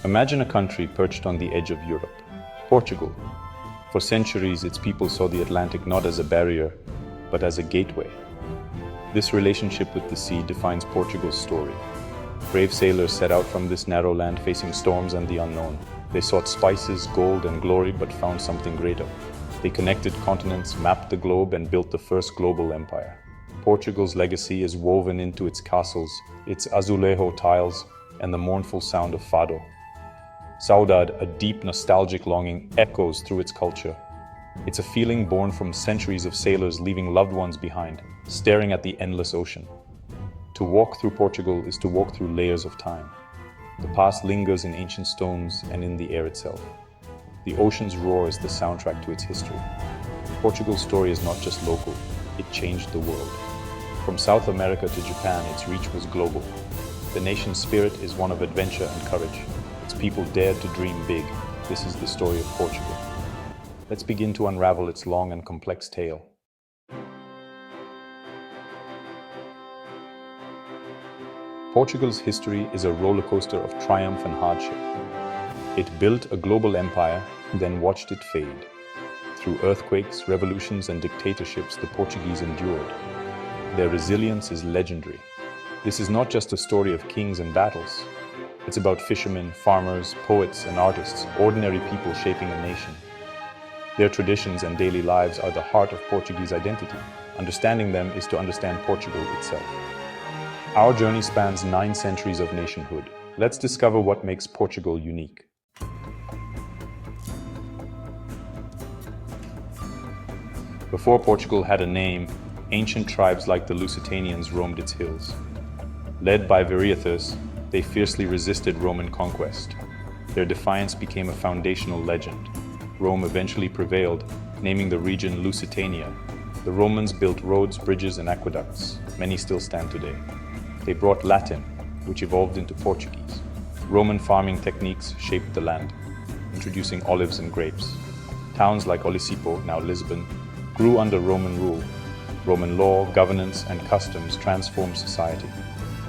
Imagine a country perched on the edge of Europe, Portugal. For centuries, its people saw the Atlantic not as a barrier, but as a gateway. This relationship with the sea defines Portugal's story. Brave sailors set out from this narrow land facing storms and the unknown. They sought spices, gold, and glory, but found something greater. They connected continents, mapped the globe, and built the first global empire. Portugal's legacy is woven into its castles, its azulejo tiles, and the mournful sound of fado. Saudade, a deep nostalgic longing, echoes through its culture. It's a feeling born from centuries of sailors leaving loved ones behind, staring at the endless ocean. To walk through Portugal is to walk through layers of time. The past lingers in ancient stones and in the air itself. The ocean's roar is the soundtrack to its history. Portugal's story is not just local, it changed the world. From South America to Japan, its reach was global. The nation's spirit is one of adventure and courage. Its people dared to dream big. This is the story of Portugal. Let's begin to unravel its long and complex tale. Portugal's history is a roller coaster of triumph and hardship. It built a global empire, then watched it fade. Through earthquakes, revolutions, and dictatorships, the Portuguese endured. Their resilience is legendary. This is not just a story of kings and battles. It's about fishermen, farmers, poets, and artists, ordinary people shaping a nation. Their traditions and daily lives are the heart of Portuguese identity. Understanding them is to understand Portugal itself. Our journey spans 9 centuries of nationhood. Let's discover what makes Portugal unique. Before Portugal had a name, ancient tribes like the Lusitanians roamed its hills. Led by Visigoths, they fiercely resisted Roman conquest. Their defiance became a foundational legend. Rome eventually prevailed, naming the region Lusitania. The Romans built roads, bridges, and aqueducts. Many still stand today. They brought Latin, which evolved into Portuguese. Roman farming techniques shaped the land, introducing olives and grapes. Towns like Olisipo, now Lisbon, grew under Roman rule. Roman law, governance, and customs transformed society.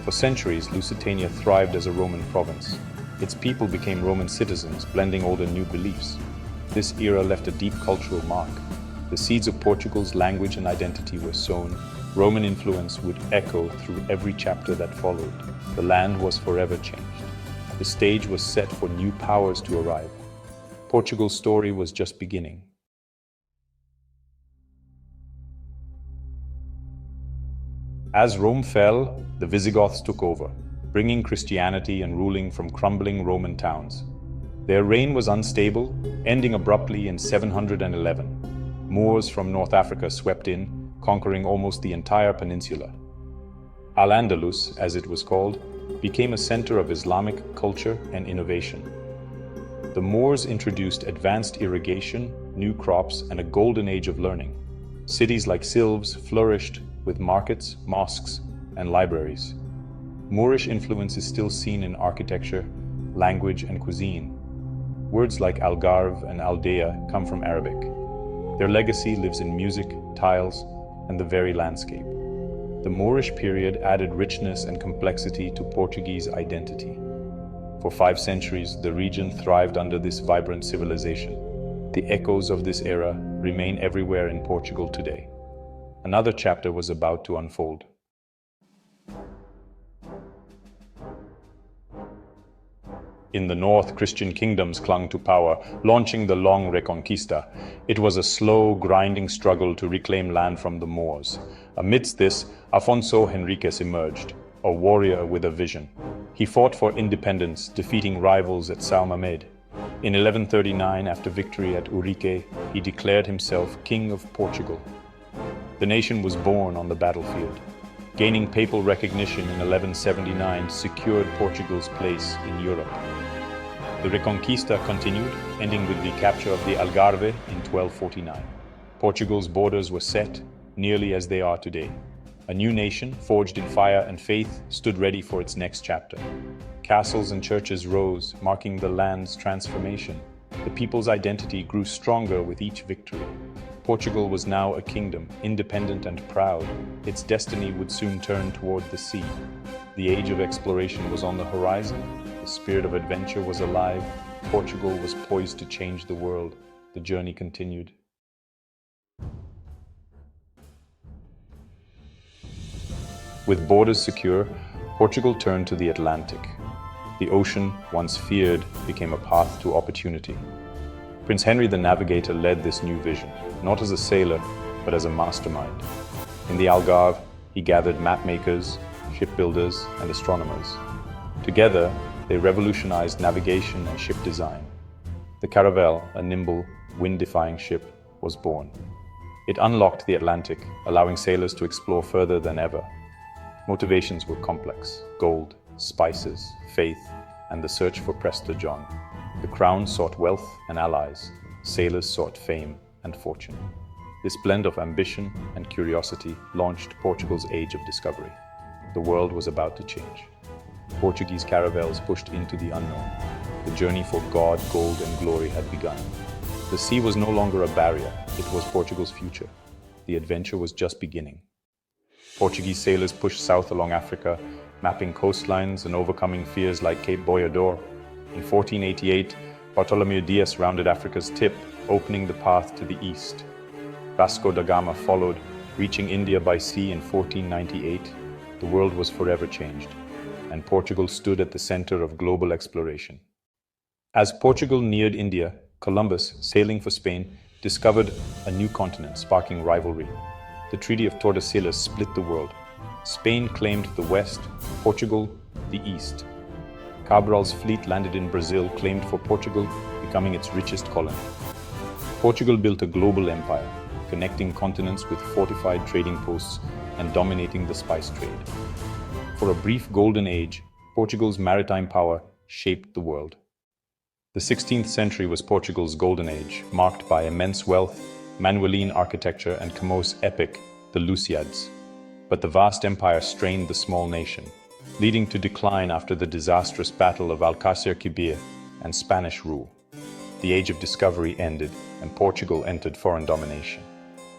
For centuries, Lusitania thrived as a Roman province. Its people became Roman citizens, blending old and new beliefs. This era left a deep cultural mark. The seeds of Portugal's language and identity were sown. Roman influence would echo through every chapter that followed. The land was forever changed. The stage was set for new powers to arrive. Portugal's story was just beginning. As Rome fell, the Visigoths took over, bringing Christianity and ruling from crumbling Roman towns. Their reign was unstable, ending abruptly in 711. Moors from North Africa swept in, conquering almost the entire peninsula. Al-Andalus, as it was called, became a center of Islamic culture and innovation. The Moors introduced advanced irrigation, new crops, and a golden age of learning. Cities like Silves flourished with markets, mosques, and libraries. Moorish influence is still seen in architecture, language, and cuisine. Words like Algarve and Aldea come from Arabic. Their legacy lives in music, tiles, and the very landscape. The Moorish period added richness and complexity to Portuguese identity. For 5 centuries, the region thrived under this vibrant civilization. The echoes of this era remain everywhere in Portugal today. Another chapter was about to unfold. In the north, Christian kingdoms clung to power, launching the long Reconquista. It was a slow, grinding struggle to reclaim land from the Moors. Amidst this, Afonso Henriques emerged, a warrior with a vision. He fought for independence, defeating rivals at São Mamed. In 1139, after victory at Urique, he declared himself King of Portugal. The nation was born on the battlefield. Gaining papal recognition in 1179 secured Portugal's place in Europe. The Reconquista continued, ending with the capture of the Algarve in 1249. Portugal's borders were set, nearly as they are today. A new nation, forged in fire and faith, stood ready for its next chapter. Castles and churches rose, marking the land's transformation. The people's identity grew stronger with each victory. Portugal was now a kingdom, independent and proud. Its destiny would soon turn toward the sea. The age of exploration was on the horizon. The spirit of adventure was alive. Portugal was poised to change the world. The journey continued. With borders secure, Portugal turned to the Atlantic. The ocean, once feared, became a path to opportunity. Prince Henry the Navigator led this new vision, not as a sailor, but as a mastermind. In the Algarve, he gathered mapmakers, shipbuilders, and astronomers. Together, they revolutionized navigation and ship design. The Caravel, a nimble, wind-defying ship, was born. It unlocked the Atlantic, allowing sailors to explore further than ever. Motivations were complex: gold, spices, faith, and the search for Prester John. The crown sought wealth and allies. Sailors sought fame and fortune. This blend of ambition and curiosity launched Portugal's age of discovery. The world was about to change. Portuguese caravels pushed into the unknown. The journey for God, gold, and glory had begun. The sea was no longer a barrier. It was Portugal's future. The adventure was just beginning. Portuguese sailors pushed south along Africa, mapping coastlines and overcoming fears like Cape Boyador. In 1488, Bartolomeu Dias rounded Africa's tip, opening the path to the east. Vasco da Gama followed, reaching India by sea in 1498. The world was forever changed, and Portugal stood at the center of global exploration. As Portugal neared India, Columbus, sailing for Spain, discovered a new continent, sparking rivalry. The Treaty of Tordesillas split the world. Spain claimed the west, Portugal the east. Cabral's fleet landed in Brazil, claimed for Portugal, becoming its richest colony. Portugal built a global empire, connecting continents with fortified trading posts and dominating the spice trade. For a brief golden age, Portugal's maritime power shaped the world. The 16th century was Portugal's golden age, marked by immense wealth, Manueline architecture, and Camões' epic, the Lusíads. But the vast empire strained the small nation, leading to decline after the disastrous Battle of Alcácer Quibir and Spanish rule. The age of discovery ended, and Portugal entered foreign domination.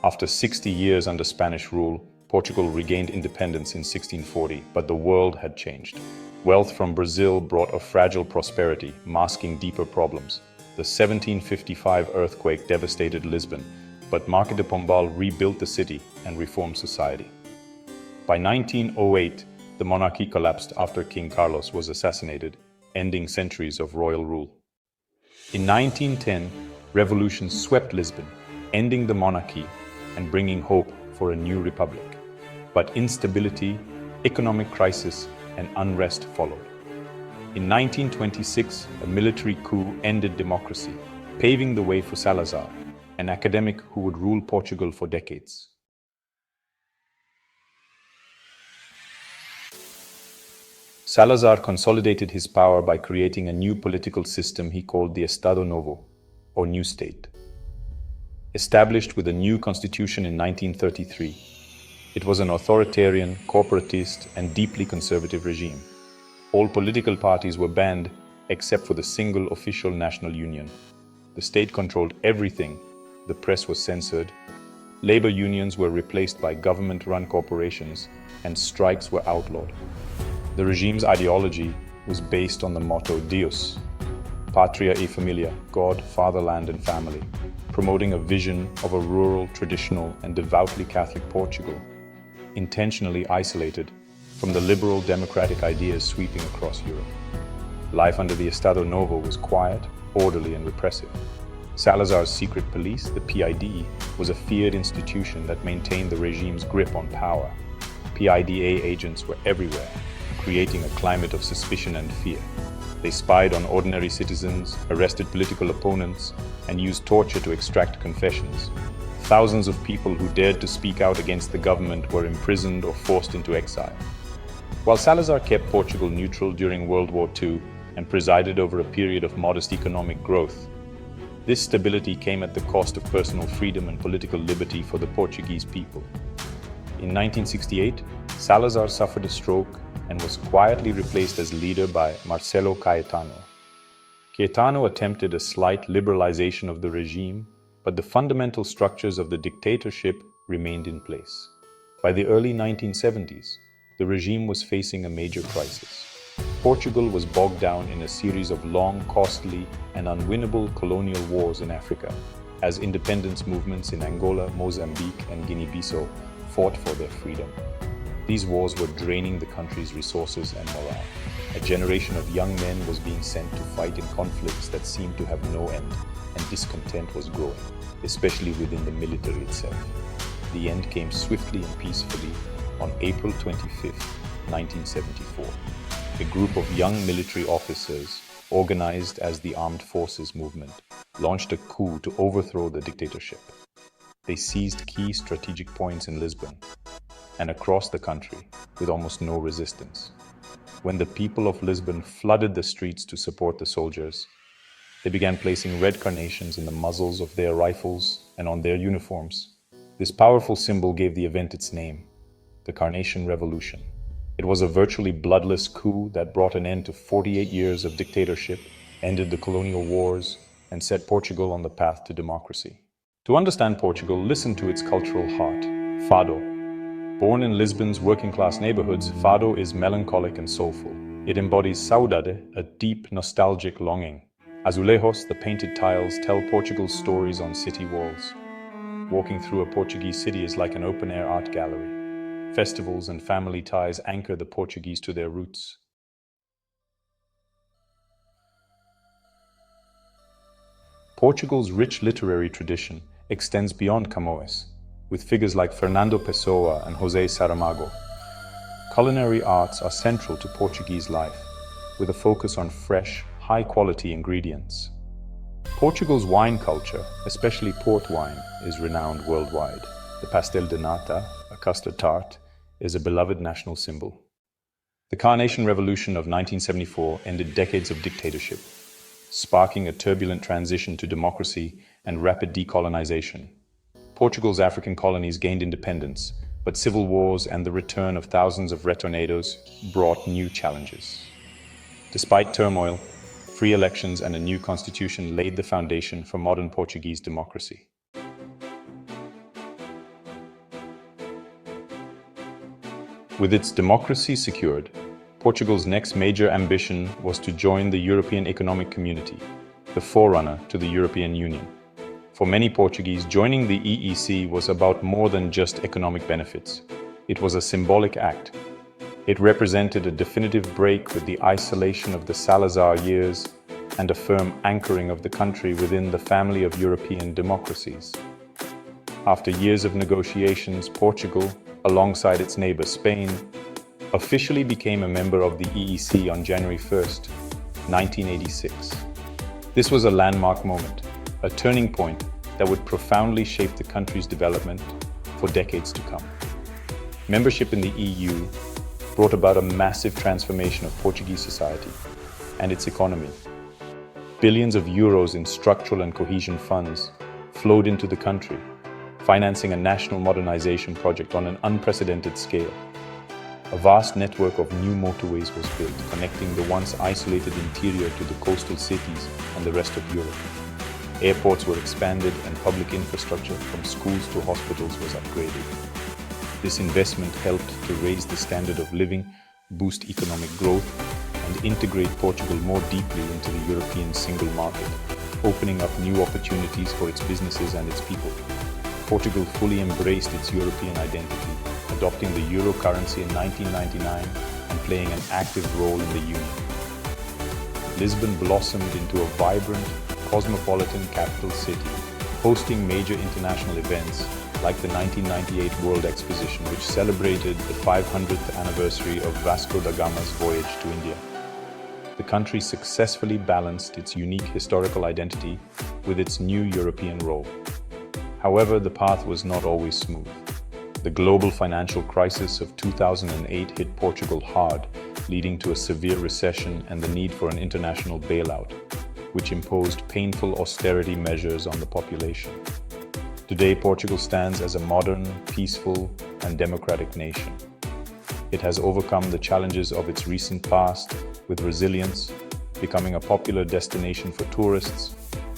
After 60 years under Spanish rule, Portugal regained independence in 1640, but the world had changed. Wealth from Brazil brought a fragile prosperity, masking deeper problems. The 1755 earthquake devastated Lisbon, but Marquis de Pombal rebuilt the city and reformed society. By 1908, the monarchy collapsed after King Carlos was assassinated, ending centuries of royal rule. In 1910, revolution swept Lisbon, ending the monarchy and bringing hope for a new republic. But instability, economic crisis, and unrest followed. In 1926, a military coup ended democracy, paving the way for Salazar, an academic who would rule Portugal for decades. Salazar consolidated his power by creating a new political system he called the Estado Novo, or New State. Established with a new constitution in 1933, it was an authoritarian, corporatist, and deeply conservative regime. All political parties were banned except for the single official national union. The state controlled everything. The press was censored. Labor unions were replaced by government-run corporations, and strikes were outlawed. The regime's ideology was based on the motto Deus, Patria e Familia, God, Fatherland, and Family, promoting a vision of a rural, traditional, and devoutly Catholic Portugal, intentionally isolated from the liberal democratic ideas sweeping across Europe. Life under the Estado Novo was quiet, orderly, and repressive. Salazar's secret police, the PID, was a feared institution that maintained the regime's grip on power. PIDA agents were everywhere, creating a climate of suspicion and fear. They spied on ordinary citizens, arrested political opponents, and used torture to extract confessions. Thousands of people who dared to speak out against the government were imprisoned or forced into exile. While Salazar kept Portugal neutral during World War II and presided over a period of modest economic growth, this stability came at the cost of personal freedom and political liberty for the Portuguese people. In 1968, Salazar suffered a stroke and was quietly replaced as leader by Marcelo Caetano. Caetano attempted a slight liberalization of the regime, but the fundamental structures of the dictatorship remained in place. By the early 1970s, the regime was facing a major crisis. Portugal was bogged down in a series of long, costly, and unwinnable colonial wars in Africa, as independence movements in Angola, Mozambique, and Guinea-Bissau fought for their freedom. These wars were draining the country's resources and morale. A generation of young men was being sent to fight in conflicts that seemed to have no end, and discontent was growing, especially within the military itself. The end came swiftly and peacefully on April 25, 1974. A group of young military officers, organized as the Armed Forces Movement, launched a coup to overthrow the dictatorship. They seized key strategic points in Lisbon and across the country with almost no resistance. When the people of Lisbon flooded the streets to support the soldiers, they began placing red carnations in the muzzles of their rifles and on their uniforms. This powerful symbol gave the event its name, the Carnation Revolution. It was a virtually bloodless coup that brought an end to 48 years of dictatorship, ended the colonial wars, and set Portugal on the path to democracy. To understand Portugal, listen to its cultural heart, Fado. Born in Lisbon's working-class neighborhoods, Fado is melancholic and soulful. It embodies saudade, a deep, nostalgic longing. Azulejos, the painted tiles, tell Portugal's stories on city walls. Walking through a Portuguese city is like an open-air art gallery. Festivals and family ties anchor the Portuguese to their roots. Portugal's rich literary tradition extends beyond Camões, with figures like Fernando Pessoa and José Saramago. Culinary arts are central to Portuguese life, with a focus on fresh, high-quality ingredients. Portugal's wine culture, especially port wine, is renowned worldwide. The pastel de nata, a custard tart, is a beloved national symbol. The Carnation Revolution of 1974 ended decades of dictatorship, sparking a turbulent transition to democracy and rapid decolonization. Portugal's African colonies gained independence, but civil wars and the return of thousands of retornados brought new challenges. Despite turmoil, free elections and a new constitution laid the foundation for modern Portuguese democracy. With its democracy secured, Portugal's next major ambition was to join the European Economic Community, the forerunner to the European Union. For many Portuguese, joining the EEC was about more than just economic benefits. It was a symbolic act. It represented a definitive break with the isolation of the Salazar years and a firm anchoring of the country within the family of European democracies. After years of negotiations, Portugal, alongside its neighbor Spain, officially became a member of the EEC on January 1, 1986. This was a landmark moment, a turning point that would profoundly shape the country's development for decades to come. Membership in the EU brought about a massive transformation of Portuguese society and its economy. Billions of euros in structural and cohesion funds flowed into the country, financing a national modernization project on an unprecedented scale. A vast network of new motorways was built, connecting the once isolated interior to the coastal cities and the rest of Europe. Airports were expanded and public infrastructure from schools to hospitals was upgraded. This investment helped to raise the standard of living, boost economic growth, and integrate Portugal more deeply into the European single market, opening up new opportunities for its businesses and its people. Portugal fully embraced its European identity, adopting the euro currency in 1999 and playing an active role in the Union. Lisbon blossomed into a vibrant, cosmopolitan capital city, hosting major international events like the 1998 World Exposition, which celebrated the 500th anniversary of Vasco da Gama's voyage to India. The country successfully balanced its unique historical identity with its new European role. However, the path was not always smooth. The global financial crisis of 2008 hit Portugal hard, leading to a severe recession and the need for an international bailout, which imposed painful austerity measures on the population. Today, Portugal stands as a modern, peaceful, and democratic nation. It has overcome the challenges of its recent past with resilience, becoming a popular destination for tourists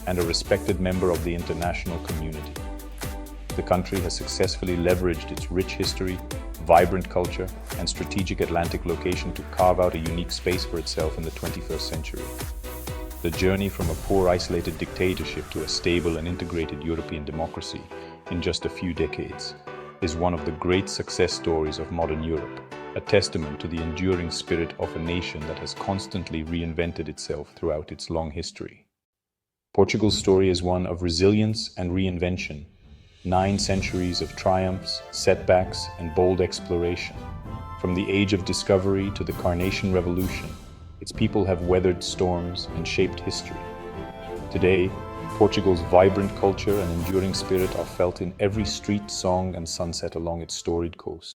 and a respected member of the international community. The country has successfully leveraged its rich history, vibrant culture, and strategic Atlantic location to carve out a unique space for itself in the 21st century. The journey from a poor isolated dictatorship to a stable and integrated European democracy in just a few decades is one of the great success stories of modern Europe, a testament to the enduring spirit of a nation that has constantly reinvented itself throughout its long history. Portugal's story is one of resilience and reinvention, 9 centuries of triumphs, setbacks, and bold exploration. From the Age of Discovery to the Carnation Revolution, its people have weathered storms and shaped history. Today, Portugal's vibrant culture and enduring spirit are felt in every street, song, and sunset along its storied coast.